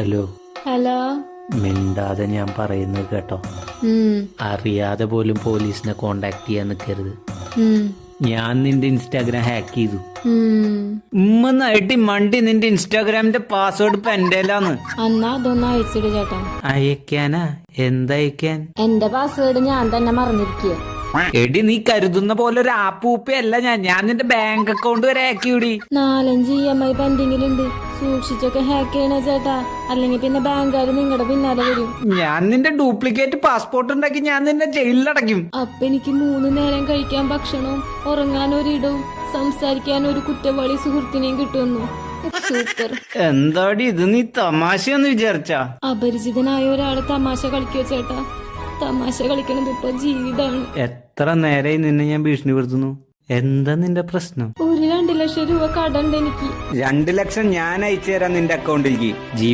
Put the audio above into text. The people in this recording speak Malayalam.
ഹലോ. ഹലോ. മിണ്ടാതെ ഞാൻ പറയുന്നത് കേട്ടോ. അറിയാതെ പോലും പോലീസിനെ കോണ്ടാക്ട് ചെയ്യാൻ നിൽക്കരുത്. ഞാൻ നിന്റെ ഇൻസ്റ്റാഗ്രാം ഹാക്ക് ചെയ്തു. ഉമ്മന്നായിട്ട് മണ്ടി നിന്റെ ഇൻസ്റ്റാഗ്രാമിന്റെ പാസ്വേഡ് ഇപ്പൊ എന്റെലാന്ന്. എന്നാ അതൊന്ന് അയച്ചിട് ചേട്ടാ. അയക്കാനാ? എന്തയക്കാൻ? എന്റെ പാസ്വേഡ് ഞാൻ തന്നെ മറന്നിരിക്കുക. എടി നീ കരുതുന്ന പോലെ ഒരു ആപ്പൂപ്പയല്ല ഞാൻ നിന്റെ ബാങ്ക് അക്കൗണ്ട് വരെ ഹാക്ക് ചെയ്യൂടി. 4-5 EMI പെൻഡിങ്ങിലുണ്ട്. സൂക്ഷിച്ചൊക്കെ ഹാക്ക് ചെയ്യണ ചേട്ടാ, അല്ലെങ്കിൽ പിന്നെ ബാങ്കുകാര് നിങ്ങളുടെ പിന്നാലെ വരും. ഞാൻ നിന്റെ ഡ്യൂപ്ലിക്കേറ്റ് പാസ്പോർട്ട് ഉണ്ടാക്കി ഞാൻ നിന്നെ ജയിലിലടയ്ക്കും. അപ്പൊ എനിക്ക് 3 നേരം കഴിക്കാൻ ഭക്ഷണവും ഉറങ്ങാൻ ഒരിടവും സംസാരിക്കാൻ ഒരു കുറ്റവാളി സുഹൃത്തിനെയും കിട്ടുന്നു. സൂപ്പർ. എന്താടി ഇത്, നീ തമാശയെന്ന് വിചാരിച്ചാ? അപരിചിതനായ ഒരാള് തമാശ കളിക്കോ ചേട്ടാ? തമാശ കളിക്കണത് ഇപ്പൊ ജീവിതമാണ്. എത്ര നേരായി നിന്നെ ഞാൻ ഭീഷണിപ്പെടുത്തുന്നു. എന്താ നിന്റെ പ്രശ്നം? ഒരു 2 ലക്ഷം രൂപ കടണ്ട് എനിക്ക്. 2 ലക്ഷം ഞാൻ അയച്ചു തരാം നിന്റെ അക്കൗണ്ടിലേക്ക്.